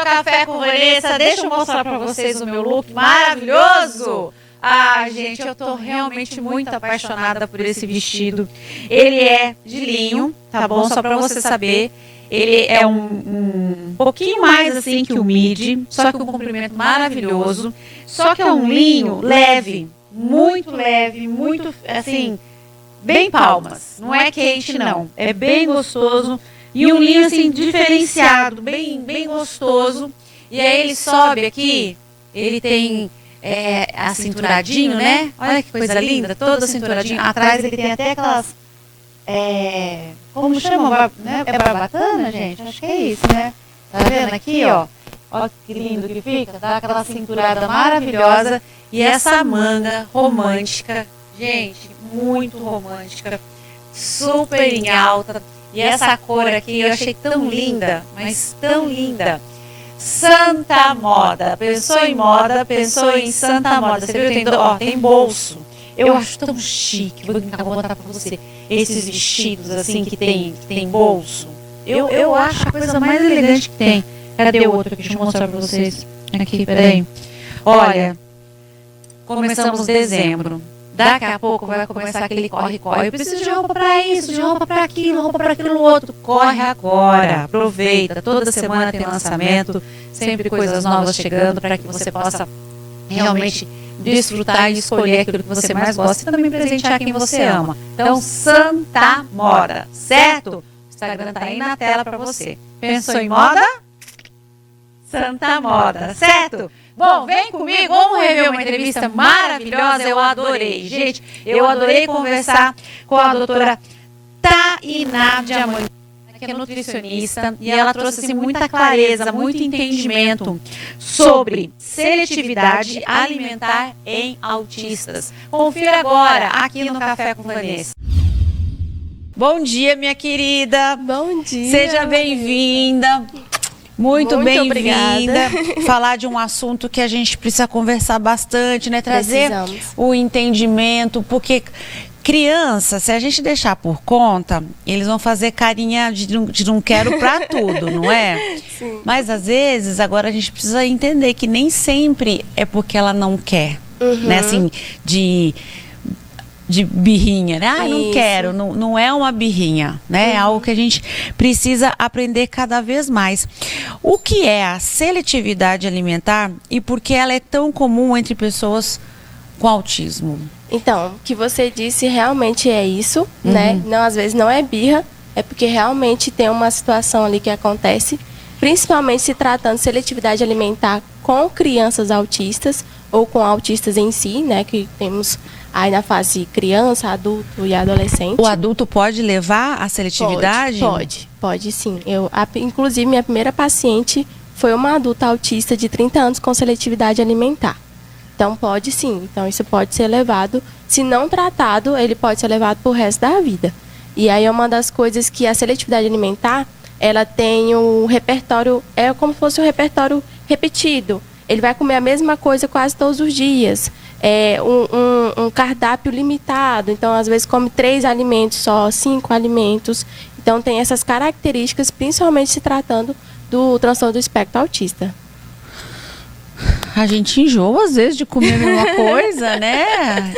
Café com Vanessa. Deixa eu mostrar pra vocês o meu look maravilhoso. Ah, gente, eu tô realmente muito apaixonada por esse vestido. Ele é de linho, tá bom? Só pra você saber. Ele é um pouquinho mais assim que o midi, só que um comprimento maravilhoso. Só que é um linho leve, muito assim, bem palmas. Não é quente não, é bem gostoso. E um linho assim diferenciado, bem gostoso. E aí ele sobe aqui, ele tem a cinturadinho, né? Olha que coisa linda, toda cinturadinho. Atrás ele tem até aquelas... como chama? Né? É barbatana, gente? Acho que é isso, né? Tá vendo aqui, ó? Olha que lindo que fica. Dá aquela cinturada maravilhosa. E essa manga romântica. Gente, muito romântica. Super em alta. E essa cor aqui eu achei tão linda, mas tão linda. Santa Moda. Pensou em moda, pensou em Santa Moda. Você viu? Tem bolso. Eu acho tão chique. Vou botar pra você. Esses vestidos assim que tem bolso. Eu acho a coisa mais elegante que tem. Cadê o outro aqui? Deixa eu mostrar pra vocês. Aqui, peraí. Olha, começamos dezembro. Daqui a pouco vai começar aquele corre-corre. Eu preciso de roupa pra isso, de roupa pra aquilo, roupa pra aquilo outro. Corre agora, aproveita. Toda semana tem lançamento, sempre coisas novas chegando para que você possa realmente desfrutar e escolher aquilo que você mais gosta e também presentear quem você ama. Então, Santa Moda, certo? O Instagram tá aí na tela para você. Pensou em moda? Santa Moda, certo? Bom, vem comigo, vamos rever uma entrevista maravilhosa, eu adorei. Gente, eu adorei conversar com a doutora Tainá Diamantino, que é nutricionista, e ela trouxe assim, muita clareza, muito entendimento sobre seletividade alimentar em autistas. Confira agora, aqui no Café com Vanessa. Bom dia, minha querida. Bom dia. Seja bem-vinda. Muito bem-vinda. Falar de um assunto que a gente precisa conversar bastante, né? Trazer o entendimento, porque criança, se a gente deixar por conta, eles vão fazer carinha de não quero pra tudo, não é? Sim. Mas às vezes, agora a gente precisa entender que nem sempre é porque ela não quer, né? Assim, de birrinha, né? Ah, não quero, não é uma birrinha, né? É algo que a gente precisa aprender cada vez mais. O que é a seletividade alimentar e por que ela é tão comum entre pessoas com autismo? Então, o que você disse realmente é isso, né? Não, às vezes não é birra, é porque realmente tem uma situação ali que acontece, principalmente se tratando de seletividade alimentar com crianças autistas ou com autistas em si, né? Que temos aí na fase criança, adulto e adolescente. O adulto pode levar a seletividade? Pode sim. Inclusive, minha primeira paciente foi uma adulta autista de 30 anos com seletividade alimentar. Então, pode sim. Então, isso pode ser levado, se não tratado, ele pode ser levado pro resto da vida. E aí é uma das coisas que a seletividade alimentar, ela tem o repertório, é como se fosse um repertório repetido. Ele vai comer a mesma coisa quase todos os dias. É um cardápio limitado, então às vezes come 3 alimentos só, 5 alimentos. Então tem essas características, principalmente se tratando do transtorno do espectro autista. A gente enjoa às vezes de comer a mesma coisa, né?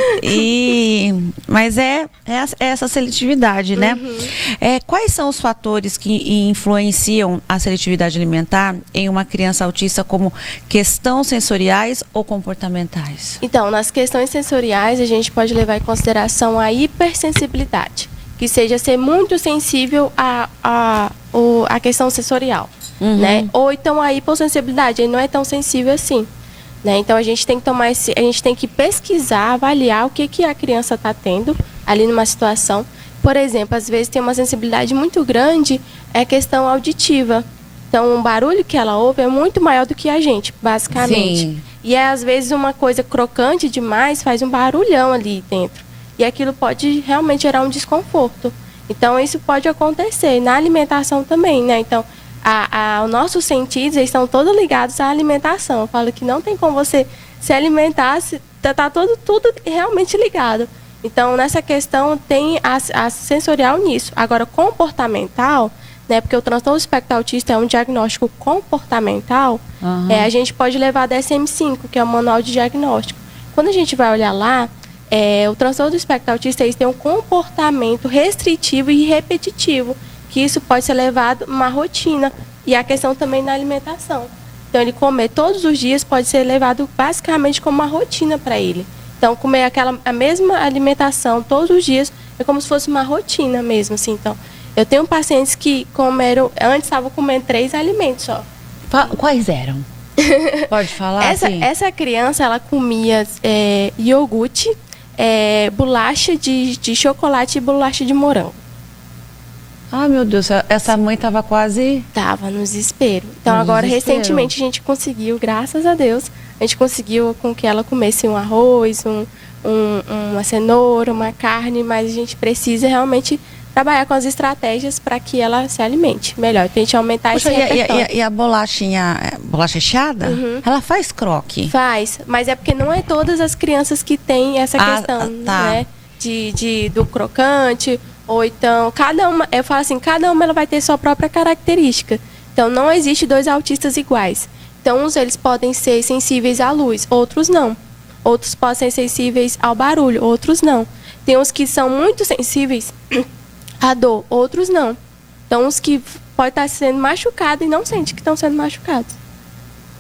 Mas é essa seletividade, né? Quais são os fatores que influenciam a seletividade alimentar em uma criança autista, como questões sensoriais ou comportamentais? Então, nas questões sensoriais, a gente pode levar em consideração a hipersensibilidade, que seja ser muito sensível à questão sensorial, né? Ou então a hipossensibilidade, ele não é tão sensível assim. Né? Então a gente tem que pesquisar, avaliar o que a criança está tendo ali numa situação. Por exemplo, às vezes tem uma sensibilidade muito grande, é questão auditiva. Então um barulho que ela ouve é muito maior do que a gente, basicamente. Sim. E às vezes uma coisa crocante demais faz um barulhão ali dentro. E aquilo pode realmente gerar um desconforto. Então isso pode acontecer na alimentação também, né? Então os nossos sentidos estão todos ligados à alimentação. Eu falo que não tem como você se alimentar, tá tudo realmente ligado. Então, nessa questão, tem a sensorial nisso. Agora, comportamental, né? Porque o transtorno do espectro autista é um diagnóstico comportamental, a gente pode levar a DSM-5, que é o Manual de Diagnóstico. Quando a gente vai olhar lá, o transtorno do espectro autista eles têm um comportamento restritivo e repetitivo, que isso pode ser levado a uma rotina. E a questão também na alimentação. Então, ele comer todos os dias pode ser levado basicamente como uma rotina para ele. Então, comer a mesma alimentação todos os dias é como se fosse uma rotina mesmo, assim. Então, eu tenho pacientes que antes estavam comendo 3 alimentos só. Quais eram? Pode falar? Essa criança, ela comia iogurte, bolacha de chocolate e bolacha de morango. Ah, meu Deus, essa mãe estava quase... Tava no desespero. Então, agora, recentemente, a gente conseguiu, graças a Deus, a gente conseguiu com que ela comesse um arroz, uma cenoura, uma carne, mas a gente precisa realmente trabalhar com as estratégias para que ela se alimente melhor. Então, a gente aumentar esse repertório. E a bolacha recheada, ela faz croque? Faz, mas é porque não é todas as crianças que têm essa questão, né? Do crocante, ou então, eu falo assim, cada uma ela vai ter sua própria característica. Então, não existe 2 autistas iguais. Então, uns eles podem ser sensíveis à luz, outros não. Outros podem ser sensíveis ao barulho, outros não. Tem uns que são muito sensíveis à dor, outros não. Então, uns que podem estar sendo machucados e não sentem que estão sendo machucados.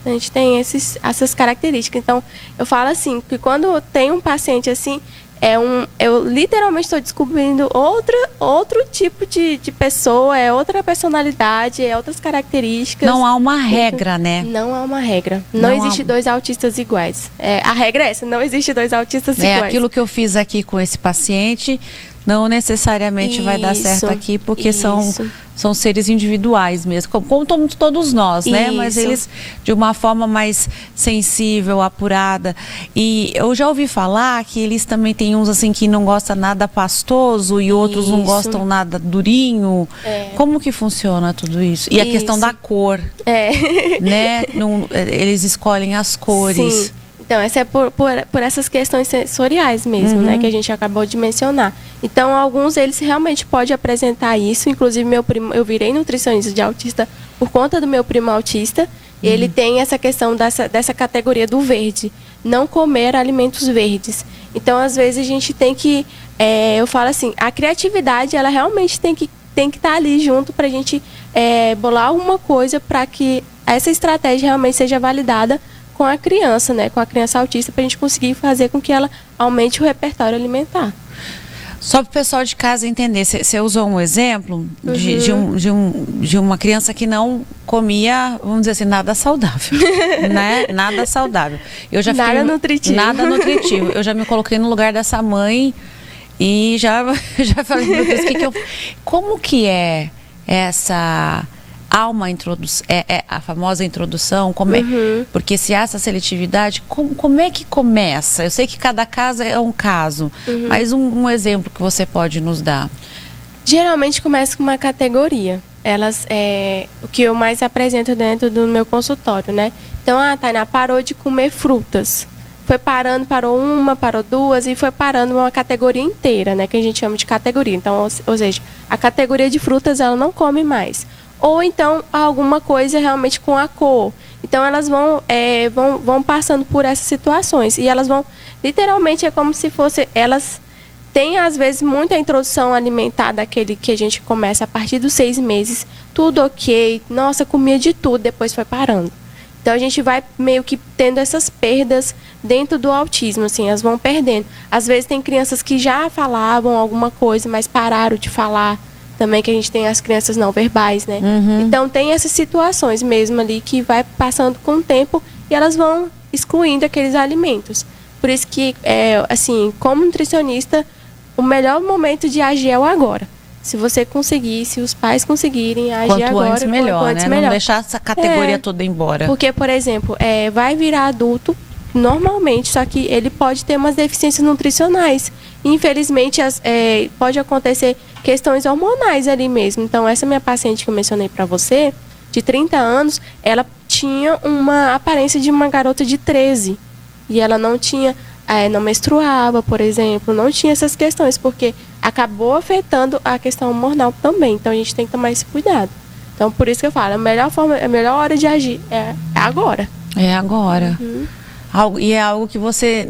A gente tem essas características. Então, eu falo assim, que quando tem um paciente assim, eu literalmente estou descobrindo outro tipo de pessoa, outra personalidade, outras características. Não há uma regra, né? Não há uma regra. Não existe 2 autistas iguais. A regra é essa, não existe 2 autistas iguais. Aquilo que eu fiz aqui com esse paciente não necessariamente vai dar certo aqui, porque são seres individuais mesmo, como todos nós, né? Mas eles de uma forma mais sensível, apurada. E eu já ouvi falar que eles também têm uns assim que não gostam nada pastoso e outros não gostam nada durinho. Como que funciona tudo isso? E a questão da cor, né? Eles escolhem as cores. Sim. Então, essa é por essas questões sensoriais mesmo, né, que a gente acabou de mencionar. Então, alguns eles realmente podem apresentar isso. Inclusive, meu primo, eu virei nutricionista de autista por conta do meu primo autista. Ele tem essa questão dessa categoria do verde, não comer alimentos verdes. Então, às vezes, a gente tem que, eu falo assim, a criatividade, ela realmente tem que estar ali junto para a gente bolar alguma coisa para que essa estratégia realmente seja validada com a criança, né? Com a criança autista, para a gente conseguir fazer com que ela aumente o repertório alimentar. Só para o pessoal de casa entender, você usou um exemplo de uma criança que não comia, vamos dizer assim, nada saudável, né? Nada saudável. Nada nutritivo. Nada nutritivo. Eu já me coloquei no lugar dessa mãe e já falei, meu Deus, como que é essa... Há uma introdução, a famosa introdução, porque se há essa seletividade, como é que começa? Eu sei que cada caso é um caso, mas um exemplo que você pode nos dar. Geralmente começa com uma categoria. O que eu mais apresento dentro do meu consultório, né? Então, a Tainá parou de comer frutas. Foi parando, parou uma, parou 2 e foi parando uma categoria inteira, né? Que a gente chama de categoria. Então, ou seja, a categoria de frutas ela não come mais. Ou então alguma coisa realmente com a cor. Então elas vão passando por essas situações e elas vão, literalmente é como se fosse, elas têm às vezes muita introdução alimentar daquele que a gente começa a partir dos 6 meses, tudo ok, nossa, comia de tudo, depois foi parando. Então a gente vai meio que tendo essas perdas dentro do autismo, assim, elas vão perdendo. Às vezes tem crianças que já falavam alguma coisa, mas pararam de falar. Também que a gente tem as crianças não verbais, né? Então, tem essas situações mesmo ali que vai passando com o tempo e elas vão excluindo aqueles alimentos. Por isso que, assim, como nutricionista, o melhor momento de agir é o agora. Se você conseguir, se os pais conseguirem agir quanto agora, antes melhor, quanto antes né? melhor. Não deixar essa categoria toda embora. Porque, por exemplo, vai virar adulto normalmente, só que ele pode ter umas deficiências nutricionais. Infelizmente, pode acontecer questões hormonais ali mesmo. Então, essa minha paciente que eu mencionei para você, de 30 anos, ela tinha uma aparência de uma garota de 13. E ela não tinha, não menstruava, por exemplo, não tinha essas questões, porque acabou afetando a questão hormonal também. Então, a gente tem que tomar esse cuidado. Então, por isso que eu falo, a melhor hora de agir é agora. É agora. E é algo que você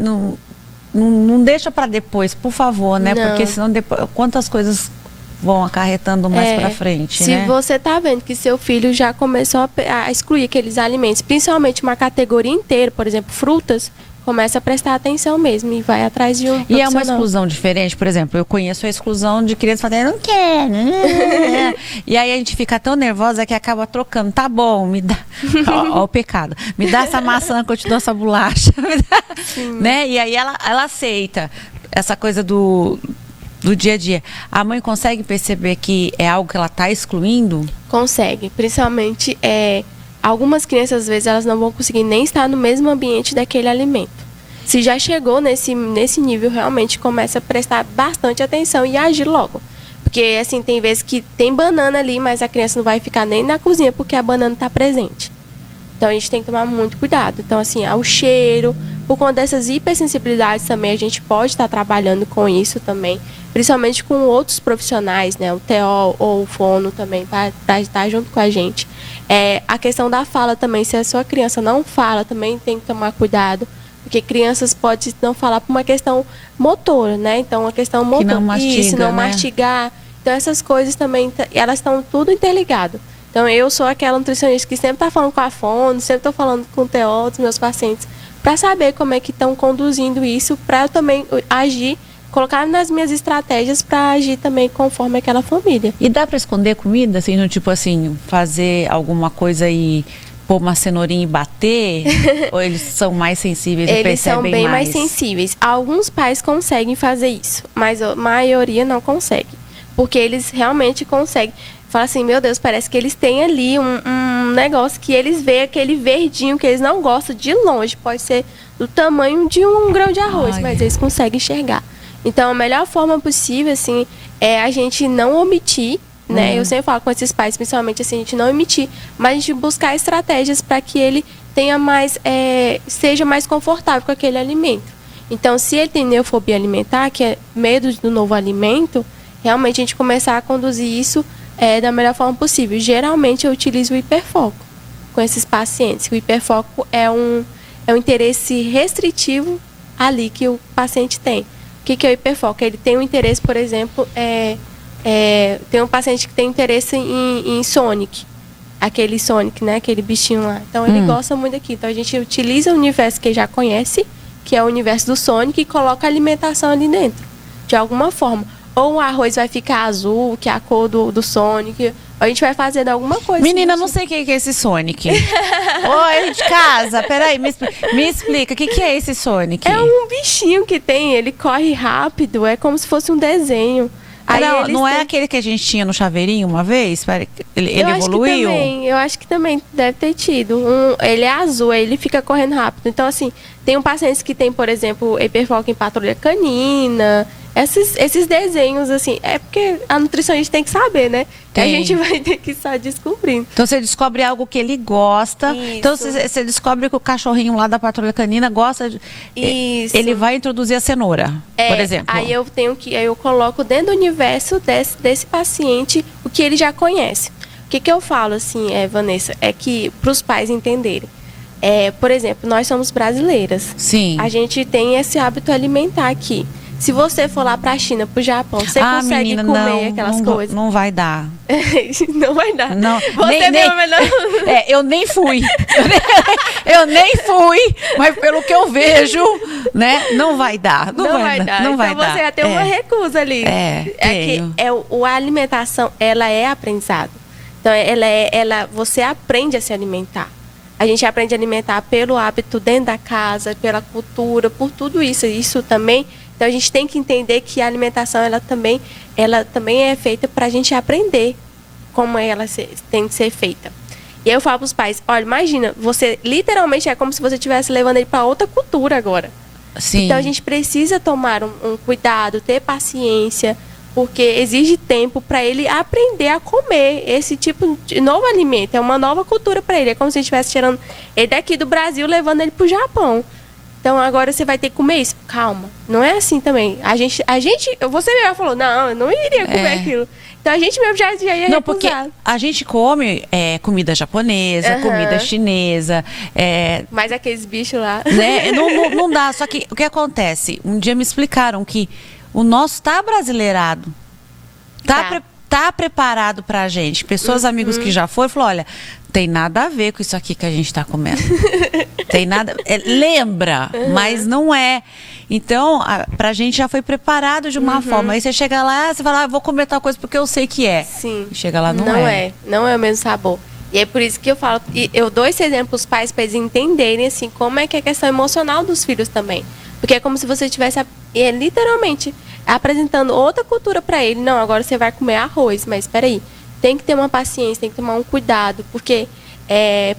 não deixa para depois, por favor, né? Não. Porque senão depois, quantas coisas vão acarretando mais para frente, se né? você tá vendo que seu filho já começou a excluir aqueles alimentos, principalmente uma categoria inteira, por exemplo, frutas, começa a prestar atenção mesmo e vai atrás de um E é uma profissional. exclusão diferente, por exemplo, eu conheço a exclusão de crianças falando, eu não quero. E aí a gente fica tão nervosa que acaba trocando. Tá bom, me dá. Ó, o pecado. Me dá essa maçã que eu te dou essa bolacha. Né? E aí ela aceita essa coisa do dia a dia. A mãe consegue perceber que é algo que ela está excluindo? Consegue, principalmente algumas crianças, às vezes, elas não vão conseguir nem estar no mesmo ambiente daquele alimento. Se já chegou nesse nível, realmente começa a prestar bastante atenção e agir logo. Porque, assim, tem vezes que tem banana ali, mas a criança não vai ficar nem na cozinha porque a banana está presente. Então, a gente tem que tomar muito cuidado. Então, assim, ao cheiro, por conta dessas hipersensibilidades também, a gente pode estar trabalhando com isso também, principalmente com outros profissionais, né? O TO ou o fono também, para estar junto com a gente. A questão da fala também, se a sua criança não fala, também tem que tomar cuidado, porque crianças podem não falar por uma questão motora, né? Então, uma questão motora, não mastiga, isso, não né? mastigar. Então, essas coisas também, elas estão tudo interligadas. Então, eu sou aquela nutricionista que sempre está falando com a fono, sempre estou falando com o TO dos meus pacientes, para saber como é que estão conduzindo isso, para eu também agir, colocar nas minhas estratégias para agir também conforme aquela família. E dá para esconder comida, assim, no tipo assim, fazer alguma coisa e pôr uma cenourinha e bater? Ou eles são mais sensíveis e Eles percebem são bem mais mais sensíveis. Alguns pais conseguem fazer isso, mas a maioria não consegue. Porque eles realmente conseguem. Fala assim, meu Deus, parece que eles têm ali um negócio que eles veem aquele verdinho que eles não gostam de longe. Pode ser do tamanho de um grão de arroz, Ai. mas eles conseguem enxergar. Então, a melhor forma possível, assim, é a gente não omitir, né? Eu sempre falo com esses pais, principalmente assim, a gente não omitir, mas a gente buscar estratégias para que ele tenha mais, seja mais confortável com aquele alimento. Então, se ele tem neofobia alimentar, que é medo do novo alimento, realmente a gente começar a conduzir isso da melhor forma possível. Geralmente eu utilizo o hiperfoco com esses pacientes. O hiperfoco é um interesse restritivo ali que o paciente tem. O que é o hiperfoco? Ele tem um interesse, por exemplo, tem um paciente que tem interesse em Sonic. Aquele Sonic, né? Aquele bichinho lá. Então ele gosta muito daquilo. Então a gente utiliza o universo que ele já conhece, que é o universo do Sonic, e coloca a alimentação ali dentro, de alguma forma. Ou o arroz vai ficar azul, que é a cor do Sonic. Ou a gente vai fazendo alguma coisa. Menina, não sei o que é esse Sonic. Oi, de casa, peraí, me explica, o que é esse Sonic? É um bichinho que tem, ele corre rápido, é como se fosse um desenho. Aí Não é aquele que a gente tinha no chaveirinho uma vez? Ele eu evoluiu? Eu acho que também deve ter tido. Ele é azul, aí ele fica correndo rápido. Então, assim, tem um paciente que tem, por exemplo, hiperfoco em patrulha canina. Esses desenhos, assim, é porque a nutricionista tem que saber, né? Que a gente vai ter que estar descobrindo. Então você descobre algo que ele gosta. Isso. Então você descobre que o cachorrinho lá da patrulha canina gosta de. Isso. Ele vai introduzir a cenoura, por exemplo. Aí eu coloco dentro do universo desse paciente o que ele já conhece. O que eu falo, assim, Vanessa, é que para os pais entenderem. Por exemplo, nós somos brasileiras. Sim. A gente tem esse hábito alimentar aqui. Se você for lá pra China, pro Japão, você consegue menina, comer aquelas coisas? Não vai dar. Não vai dar. Não, Você mesmo melhor. Eu nem fui. Eu nem fui, mas pelo que eu vejo, né, não vai dar. Não vai dar. Não vai então dar. Você já tem uma recusa ali. Tenho. A alimentação, ela é aprendizado. Então, você aprende a se alimentar. A gente aprende a alimentar pelo hábito dentro da casa, pela cultura, por tudo isso. Isso também. Então, a gente tem que entender que a alimentação, ela também é feita para a gente aprender como ela tem que ser feita. E aí eu falo para os pais, olha, imagina, você literalmente é como se você estivesse levando ele para outra cultura agora. Sim. Então, a gente precisa tomar um cuidado, ter paciência, porque exige tempo para ele aprender a comer esse tipo de novo alimento. É uma nova cultura para ele. É como se a gente estivesse tirando ele daqui do Brasil, levando ele para o Japão. Então agora você vai ter que comer isso. Calma, não é assim também. Você mesmo falou, não, eu não iria comer aquilo. Então a gente mesmo já ia Não, recusar. porque a gente come comida japonesa, comida chinesa. Mas aqueles bichos lá. Né? Não dá. Só que o que acontece? Um dia me explicaram que o nosso tá brasileirado. Tá preparado pra gente. Pessoas, amigos que já foram, falou, olha, tem nada a ver com isso aqui que a gente tá comendo. Tem nada... lembra, mas não é. Então, pra gente já foi preparado de uma forma. Aí você chega lá, você fala, vou comer tal coisa porque eu sei que é. Sim. E chega lá, Não é o mesmo sabor. E é por isso que eu falo, e eu dou esse exemplo pros pais para eles entenderem, assim, como é que é a questão emocional dos filhos também. Porque é como se você estivesse, literalmente, apresentando outra cultura para ele. Não, agora você vai comer arroz, mas espera aí. Tem que ter uma paciência, tem que tomar um cuidado, porque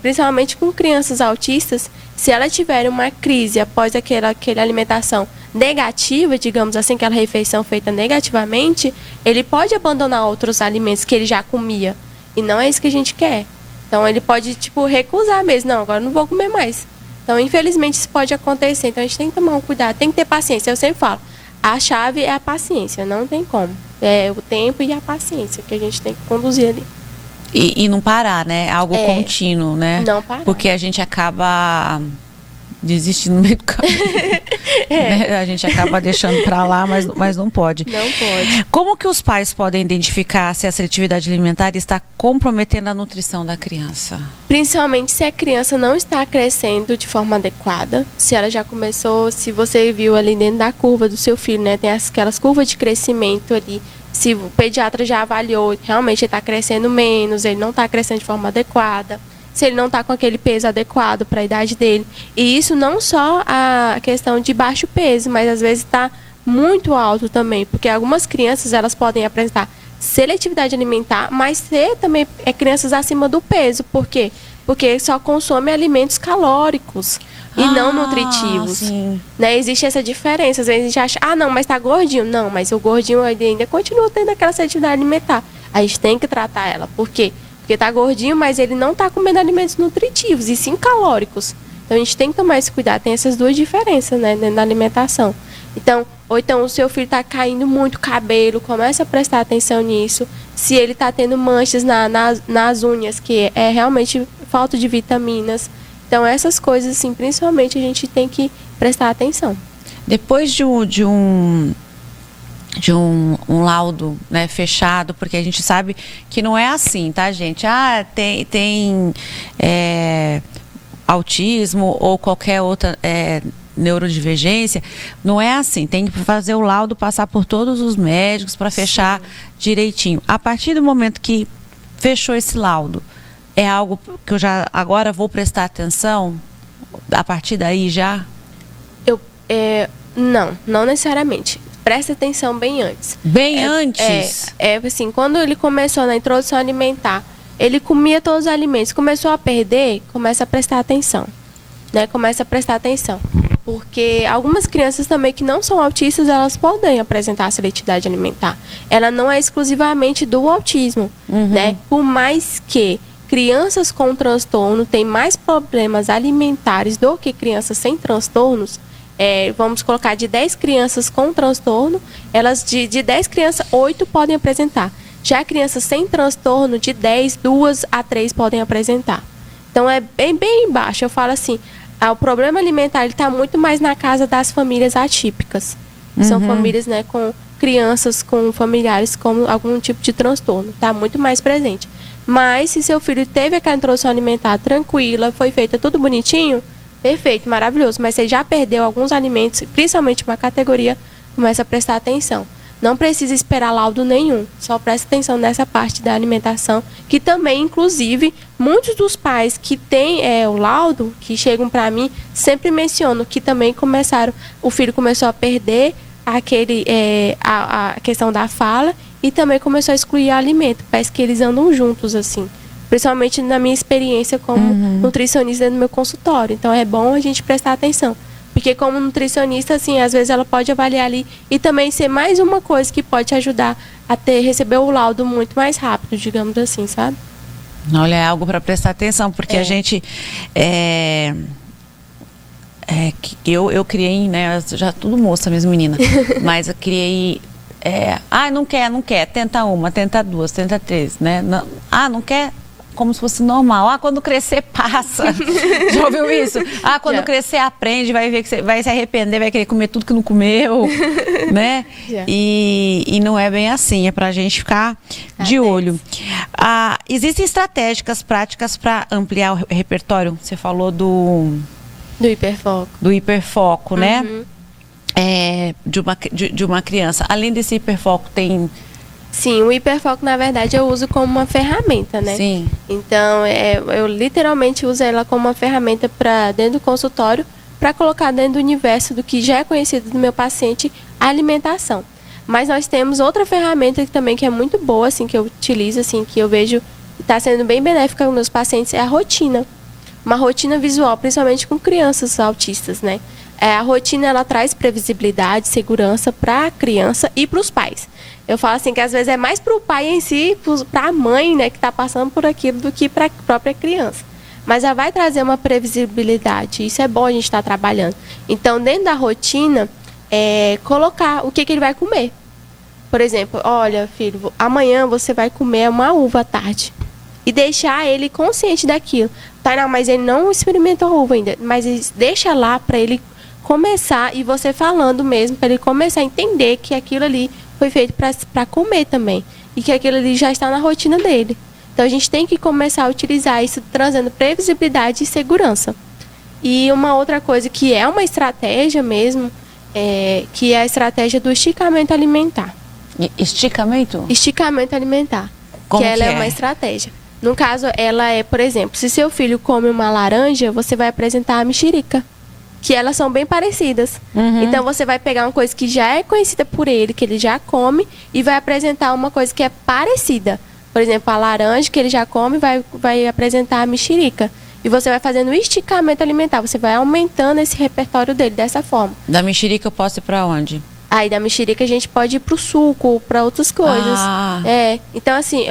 principalmente com crianças autistas, se elas tiverem uma crise após aquela alimentação negativa, digamos assim, aquela refeição feita negativamente, ele pode abandonar outros alimentos que ele já comia. E não é isso que a gente quer. Então ele pode, recusar mesmo. Não, agora eu não vou comer mais. Então, infelizmente, isso pode acontecer. Então a gente tem que tomar um cuidado, tem que ter paciência. Eu sempre falo, a chave é a paciência, não tem como. É o tempo e a paciência que a gente tem que conduzir ali. E não parar, né? Algo contínuo, né? Não parar. Porque a gente acaba desistindo no meio do caminho. Né? A gente acaba deixando pra lá, mas não pode. Não pode. Como que os pais podem identificar se a seletividade alimentar está comprometendo a nutrição da criança? Principalmente se a criança não está crescendo de forma adequada, se ela já começou, se você viu ali dentro da curva do seu filho, né? Tem aquelas curvas de crescimento ali. Se o pediatra já avaliou, realmente ele está crescendo menos, ele não está crescendo de forma adequada, se ele não está com aquele peso adequado para a idade dele. E isso não só a questão de baixo peso, mas às vezes está muito alto também, porque algumas crianças elas podem apresentar seletividade alimentar, mas ser também crianças acima do peso. Por quê? Porque só consome alimentos calóricos e não nutritivos. Sim. Né? Existe essa diferença. Às vezes a gente acha, não, mas tá gordinho. Não, mas o gordinho ainda continua tendo aquela seletividade alimentar. A gente tem que tratar ela. Por quê? Porque tá gordinho, mas ele não tá comendo alimentos nutritivos, e sim calóricos. Então a gente tem que tomar esse cuidado. Tem essas duas diferenças, né, na alimentação. Então, ou então o seu filho está caindo muito cabelo, começa a prestar atenção nisso. Se ele está tendo manchas nas unhas, que é realmente falta de vitaminas. Então, essas coisas, assim, principalmente a gente tem que prestar atenção. Depois de um laudo, né, fechado, porque a gente sabe que não é assim, tá, gente? Tem autismo ou qualquer outra neurodivergência, não é assim. Tem que fazer o laudo, passar por todos os médicos para fechar direitinho. A partir do momento que fechou esse laudo, é algo que eu já agora vou prestar atenção? A partir daí já? Não necessariamente. Presta atenção bem antes. Bem antes? Assim, quando ele começou na introdução alimentar, ele comia todos os alimentos, começou a perder, começa a prestar atenção. Né? Começa a prestar atenção. Porque algumas crianças também que não são autistas, elas podem apresentar seletividade alimentar. Ela não é exclusivamente do autismo, né? Por mais que crianças com transtorno têm mais problemas alimentares do que crianças sem transtornos, vamos colocar de 10 crianças com transtorno, elas de 10 crianças, 8 podem apresentar. Já crianças sem transtorno, de 10, 2 a 3 podem apresentar. Então é bem baixo. Eu falo assim, o problema alimentar está muito mais na casa das famílias atípicas. São famílias, né, com crianças, com familiares com algum tipo de transtorno. Está muito mais presente. Mas se seu filho teve aquela introdução alimentar tranquila, foi feita tudo bonitinho, perfeito, maravilhoso. Mas você já perdeu alguns alimentos, principalmente uma categoria, começa a prestar atenção. Não precisa esperar laudo nenhum, só presta atenção nessa parte da alimentação, que também, inclusive, muitos dos pais que têm o laudo, que chegam para mim, sempre mencionam que também o filho começou a perder a questão da fala e também começou a excluir alimento. Parece que eles andam juntos, assim. Principalmente na minha experiência como nutricionista no meu consultório. Então é bom a gente prestar atenção. Porque como nutricionista, assim, às vezes ela pode avaliar ali e também ser mais uma coisa que pode te ajudar a receber o laudo muito mais rápido, digamos assim, sabe? Olha, é algo para prestar atenção, porque a gente que eu criei, né? Já tudo moça mesmo, menina. Mas eu criei. Não quer. Tenta uma, tenta duas, tenta três, né? Não quer. Como se fosse normal. Quando crescer, passa. Já ouviu isso? Quando Já. crescer, aprende, vai ver que você vai se arrepender, vai querer comer tudo que não comeu, né? Já. E não é bem assim, é pra gente ficar de olho. Existem estratégicas práticas para ampliar o repertório? Você falou do hiperfoco, né? De uma criança. Além desse hiperfoco, tem... Sim, o hiperfoco, na verdade, eu uso como uma ferramenta, né? Sim. Então, eu literalmente uso ela como uma ferramenta para dentro do consultório, para colocar dentro do universo do que já é conhecido do meu paciente, a alimentação. Mas nós temos outra ferramenta também que é muito boa, assim, que eu utilizo, assim, que eu vejo está sendo bem benéfica com meus pacientes, é a rotina. Uma rotina visual, principalmente com crianças autistas, né? A rotina, ela traz previsibilidade, segurança para a criança e para os pais. Eu falo assim que às vezes é mais para o pai em si, para a mãe, né, que está passando por aquilo, do que para a própria criança. Mas já vai trazer uma previsibilidade, isso é bom a gente estar trabalhando. Então, dentro da rotina, colocar o que ele vai comer. Por exemplo, olha, filho, amanhã você vai comer uma uva à tarde. E deixar ele consciente daquilo. Tá, mas ele não experimentou a uva ainda. Mas deixa lá para ele começar, e você falando mesmo, para ele começar a entender que aquilo ali foi feito para comer também. E que aquilo ali já está na rotina dele. Então a gente tem que começar a utilizar isso, trazendo previsibilidade e segurança. E uma outra coisa que é uma estratégia mesmo, que é a estratégia do esticamento alimentar. Esticamento? Esticamento alimentar. Como que ela que é uma estratégia. No caso, ela é, por exemplo, se seu filho come uma laranja, você vai apresentar a mexerica. Que elas são bem parecidas. Uhum. Então, você vai pegar uma coisa que já é conhecida por ele, que ele já come, e vai apresentar uma coisa que é parecida. Por exemplo, a laranja, que ele já come, vai apresentar a mexerica. E você vai fazendo o esticamento alimentar. Você vai aumentando esse repertório dele dessa forma. Da mexerica eu posso ir pra onde? Aí da mexerica a gente pode ir pro suco, para outras coisas. Então, assim,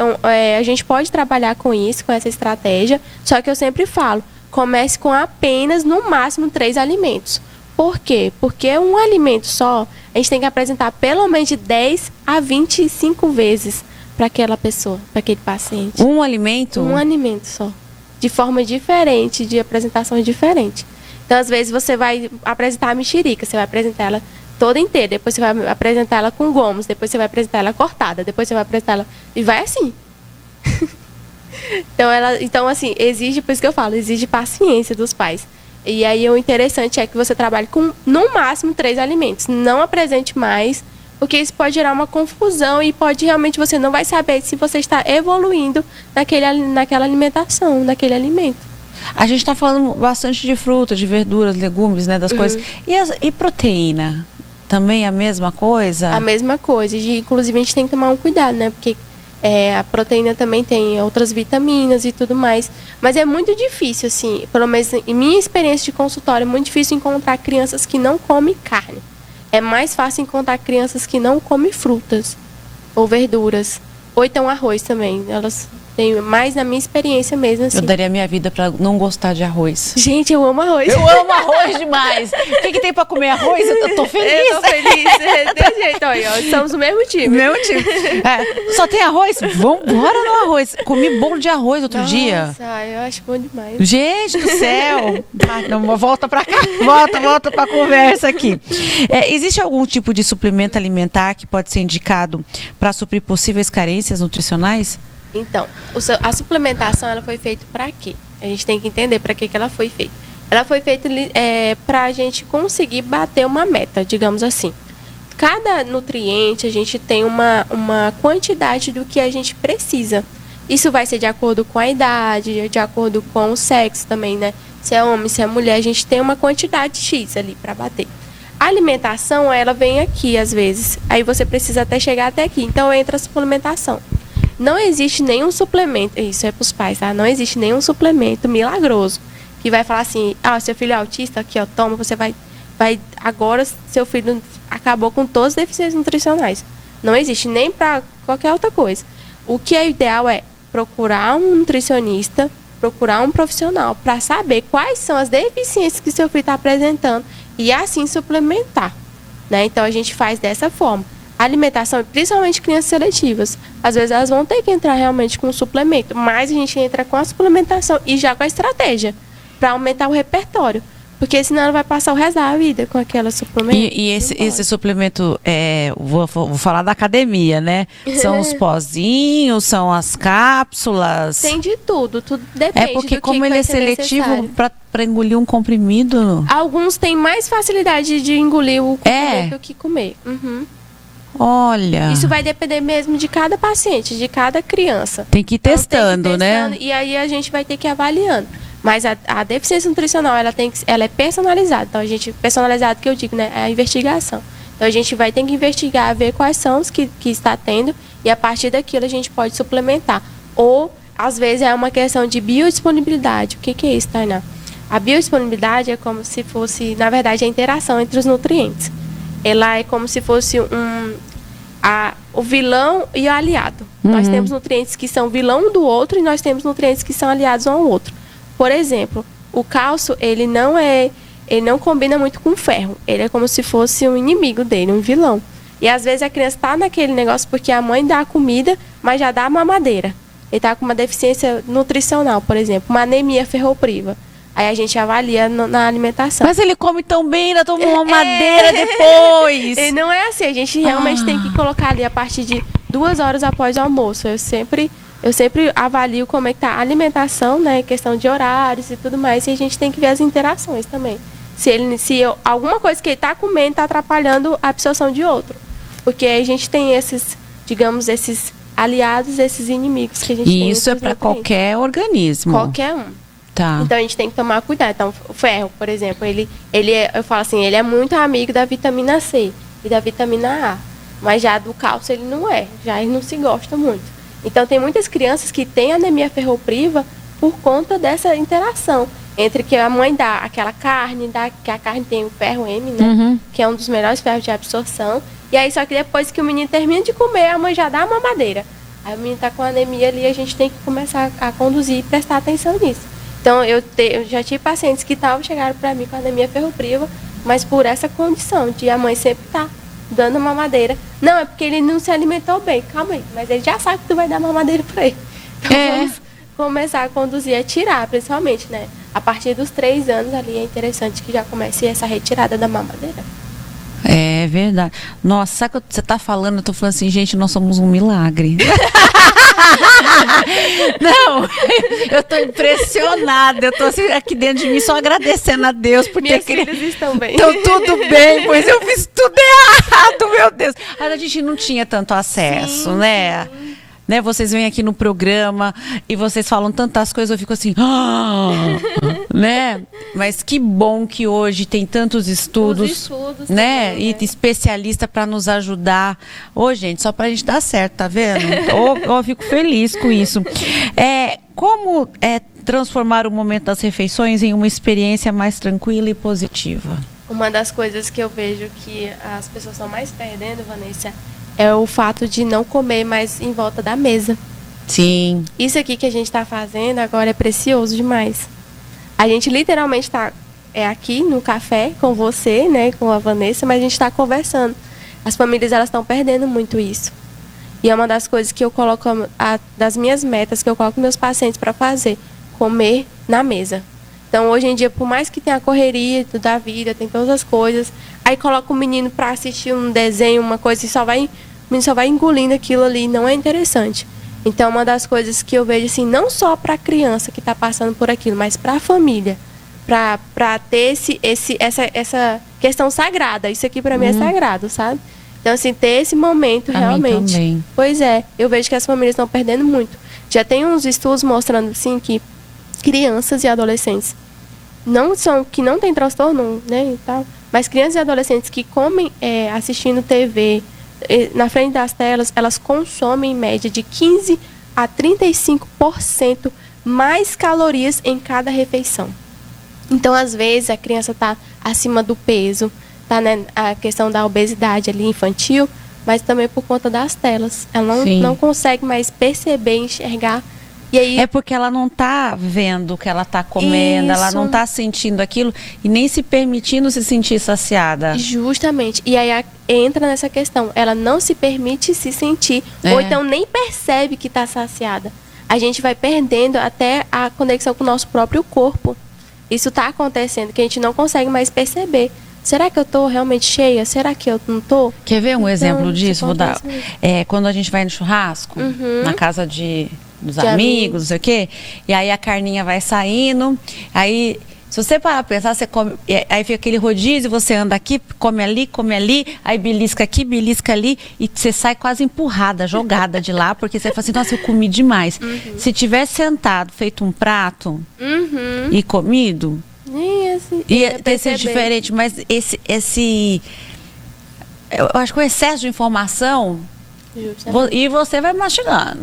a gente pode trabalhar com isso, com essa estratégia. Só que eu sempre falo, comece com apenas, no máximo, 3 alimentos. Por quê? Porque um alimento só, a gente tem que apresentar pelo menos de 10 a 25 vezes para aquela pessoa, para aquele paciente. Um alimento? Um alimento só. De forma diferente, de apresentação diferente. Então, às vezes, você vai apresentar a mexerica, você vai apresentar ela toda inteira, depois você vai apresentar ela com gomos, depois você vai apresentar ela cortada, depois você vai apresentar ela... E vai assim. Então, assim, exige, por isso que eu falo, exige paciência dos pais. E aí, o interessante é que você trabalhe com, no máximo, 3 alimentos. Não apresente mais, porque isso pode gerar uma confusão e pode realmente, você não vai saber se você está evoluindo naquela alimentação, naquele alimento. A gente está falando bastante de frutas, de verduras, legumes, né, das coisas. E proteína? Também a mesma coisa? A mesma coisa. Inclusive, a gente tem que tomar um cuidado, né? Porque a proteína também tem outras vitaminas e tudo mais. Mas é muito difícil, assim, pelo menos em minha experiência de consultório, é muito difícil encontrar crianças que não comem carne. É mais fácil encontrar crianças que não comem frutas ou verduras. Ou então arroz também. Elas têm mais, na minha experiência mesmo, assim. Eu daria minha vida pra não gostar de arroz. Gente, eu amo arroz. Eu amo arroz demais. O que tem pra comer arroz? Eu tô feliz. Eu tô feliz. Desse jeito, ó. Estamos no mesmo time. Mesmo time. Só tem arroz? Vambora no arroz. Comi bolo de arroz outro dia. Nossa, eu acho bom demais. Gente do céu. Não, volta pra cá. Volta pra conversa aqui. Existe algum tipo de suplemento alimentar que pode ser indicado para suprir possíveis carências nutricionais? Então, a suplementação, ela foi feita para quê? A gente tem que entender para que ela foi feita. Ela foi feita para a gente conseguir bater uma meta, digamos assim. Cada nutriente, a gente tem uma quantidade do que a gente precisa. Isso vai ser de acordo com a idade, de acordo com o sexo também, né? Se é homem, se é mulher, a gente tem uma quantidade X ali para bater. A alimentação, ela vem aqui às vezes. Aí você precisa até chegar até aqui. Então entra a suplementação. Não existe nenhum suplemento, isso é para os pais, tá? Não existe nenhum suplemento milagroso que vai falar assim, seu filho é autista, aqui, ó, toma, você vai agora seu filho acabou com todas as deficiências nutricionais. Não existe nem para qualquer outra coisa. O que é ideal é procurar um nutricionista procurar um profissional para saber quais são as deficiências que seu filho está apresentando e assim suplementar, né? Então a gente faz dessa forma. A alimentação, principalmente crianças seletivas, às vezes elas vão ter que entrar realmente com um suplemento, mas a gente entra com a suplementação e já com a estratégia para aumentar o repertório. Porque senão ela vai passar o resto da vida com aquela suplemento. E esse suplemento, vou falar da academia, né? São os pozinhos, são as cápsulas? Tem de tudo depende porque do como que ele vai é ser seletivo necessário. para engolir um comprimido... Alguns têm mais facilidade de engolir o comprimento do que comer. Uhum. Olha... Isso vai depender mesmo de cada paciente, de cada criança. Tem que ir testando, né? E aí a gente vai ter que ir avaliando. Mas a deficiência nutricional, ela é personalizada. Então, personalizado que eu digo, né? É a investigação. Então, a gente vai ter que investigar, ver quais são os que está tendo. E a partir daquilo, a gente pode suplementar. Ou, às vezes, é uma questão de biodisponibilidade. O que é isso, Tainá? A biodisponibilidade é como se fosse, na verdade, a interação entre os nutrientes. Ela é como se fosse o vilão e o aliado. Nós temos nutrientes que são vilão do outro e nós temos nutrientes que são aliados um ao outro. Por exemplo, o cálcio, ele não combina muito com o ferro. Ele é como se fosse um inimigo dele, um vilão. E às vezes a criança está naquele negócio porque a mãe dá a comida, mas já dá a mamadeira. Ele está com uma deficiência nutricional, por exemplo, uma anemia ferropriva. Aí a gente avalia na alimentação. Mas ele come tão bem, ainda toma uma madeira depois. E não é assim, a gente realmente tem que colocar ali a partir de 2 horas após o almoço. Eu sempre avalio como é que tá a alimentação, né, questão de horários e tudo mais, e a gente tem que ver as interações também. Alguma coisa que ele está comendo está atrapalhando a absorção de outro. Porque a gente tem esses aliados, esses inimigos que a gente tem. E isso é para qualquer organismo. Qualquer um. Tá. Então a gente tem que tomar cuidado. Então, o ferro, por exemplo, eu falo assim, ele é muito amigo da vitamina C e da vitamina A. Mas já do cálcio ele não é. Já ele não se gosta muito. Então, tem muitas crianças que têm anemia ferropriva por conta dessa interação entre que a mãe dá aquela carne, que a carne tem o ferro M, né? Que é um dos melhores ferros de absorção. E aí, só que depois que o menino termina de comer, a mãe já dá a mamadeira. Aí o menino está com anemia ali, a gente tem que começar a conduzir e prestar atenção nisso. Então, eu já tive pacientes que chegaram para mim com anemia ferropriva, mas por essa condição de a mãe sempre estar dando mamadeira. Não, é porque ele não se alimentou bem. Calma aí, mas ele já sabe que tu vai dar mamadeira para ele. Então vamos começar a conduzir, a tirar, principalmente, né? A partir dos 3 anos ali é interessante que já comece essa retirada da mamadeira. É verdade. Nossa, sabe o que você tá falando? Eu tô falando assim, gente, nós somos um milagre. Não, eu tô impressionada. Eu tô assim, aqui dentro de mim só agradecendo a Deus por Minhas ter filhas estão bem. Então tudo bem, pois eu fiz tudo errado, meu Deus. A gente não tinha tanto acesso, né? Né? Vocês vêm aqui no programa e vocês falam tantas coisas, eu fico assim, né? Mas que bom que hoje tem tantos estudos, né? Também, E especialista para nos ajudar. Ô, gente, só pra gente dar certo, tá vendo? Eu fico feliz com isso. Como transformar o momento das refeições em uma experiência mais tranquila e positiva? Uma das coisas que eu vejo que as pessoas estão mais perdendo, Vanessa, é o fato de não comer mais em volta da mesa. Sim. Isso aqui que a gente está fazendo agora é precioso demais. A gente literalmente está aqui no café com você, né, com a Vanessa, mas a gente está conversando. As famílias elas estão perdendo muito isso. E é uma das coisas que eu coloco, das minhas metas que eu coloco meus pacientes para fazer, comer na mesa. Então, hoje em dia, por mais que tenha a correria da vida, tem todas as coisas, aí coloca o menino para assistir um desenho, uma coisa, e o menino só vai engolindo aquilo ali, não é interessante. Então, uma das coisas que eu vejo, assim, não só para a criança que está passando por aquilo, mas para a família, para ter essa questão sagrada. Isso aqui para mim é sagrado, sabe? Então, assim, ter esse momento pra realmente. Mim também. Pois é, eu vejo que as famílias estão perdendo muito. Já tem uns estudos mostrando, assim, que crianças e adolescentes que não têm transtorno, né, e tal, mas crianças e adolescentes que comem assistindo TV, na frente das telas, elas consomem em média de 15 a 35% mais calorias em cada refeição. Então, às vezes, a criança está acima do peso, tá, né, a questão da obesidade ali infantil, mas também por conta das telas. Ela não consegue mais perceber, enxergar E aí, É porque ela não tá vendo o que ela tá comendo, ela Isso. não tá sentindo aquilo e nem se permitindo se sentir saciada. justamente, e aí entra nessa questão, ela não se permite se sentir, É. ou então nem percebe que está saciada. A gente vai perdendo até a conexão com o nosso próprio corpo. Isso está acontecendo, que a gente não consegue mais perceber. Será que eu estou realmente cheia? Será que eu não estou? Quer ver um Então, exemplo isso disso? Vou dar. acontece mesmo. Quando a gente vai no churrasco, na casa dos De amigos, amigos. não sei o quê, e aí a carninha vai saindo, aí se você parar pra pensar, você come, aí fica aquele rodízio, você anda aqui, come ali, aí belisca aqui, belisca ali, e você sai quase empurrada, jogada de lá, porque você fala assim, nossa, eu comi demais. Se tivesse sentado, feito um prato e comido, Nem assim, ia ia ter sido perceber. diferente, mas eu acho que o excesso de informação Justamente. e você vai mastigando.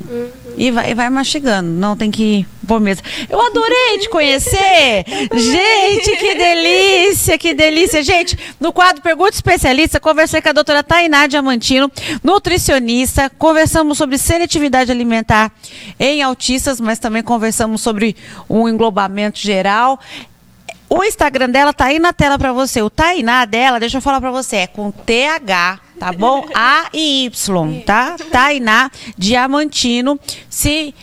E vai mastigando. Não tem que pôr mesmo. Eu adorei te conhecer. Gente, que delícia, que delícia. Gente, no quadro Pergunta Especialista, conversei com a doutora Tainá Diamantino, nutricionista. Conversamos sobre seletividade alimentar em autistas, mas também conversamos sobre um englobamento geral. O Instagram dela tá aí na tela pra você. O Tainá dela, deixa eu falar pra você, é com TH, tá bom? A e Y, tá? Tainá Diamantino. Se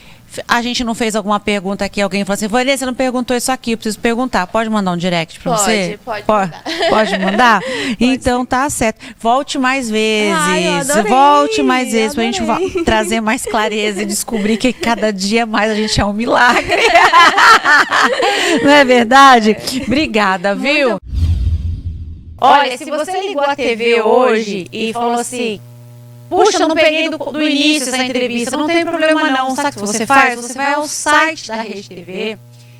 a gente não fez alguma pergunta aqui, alguém falou assim, Vanessa, você não perguntou isso aqui, eu preciso perguntar. Pode mandar um direct pra você? Pode mandar. Pode mandar? Então tá certo. Volte mais vezes. Ai, eu adorei, Volte mais vezes pra gente adorei. trazer mais clareza e descobrir que cada dia mais a gente é um milagre. Não é verdade? Obrigada, viu? Olha, se você ligou a TV hoje e falou assim, puxa, eu não peguei do início essa entrevista, não tem problema não. Sabe o que você faz? Você vai ao site da Rede TV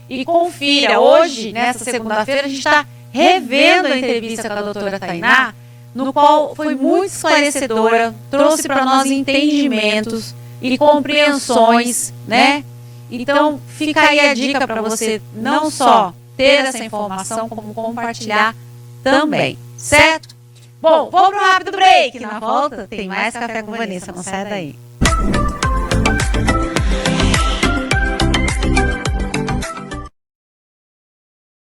e confira. Hoje, nessa segunda-feira, a gente está revendo a entrevista com a doutora Tainá, no qual foi muito esclarecedora, trouxe para nós entendimentos e compreensões, né? Então, fica aí a dica para você não só ter essa informação, como compartilhar também, certo? Bom, vamos para um rápido break. Na volta tem mais Café com Vanessa, não sai daí.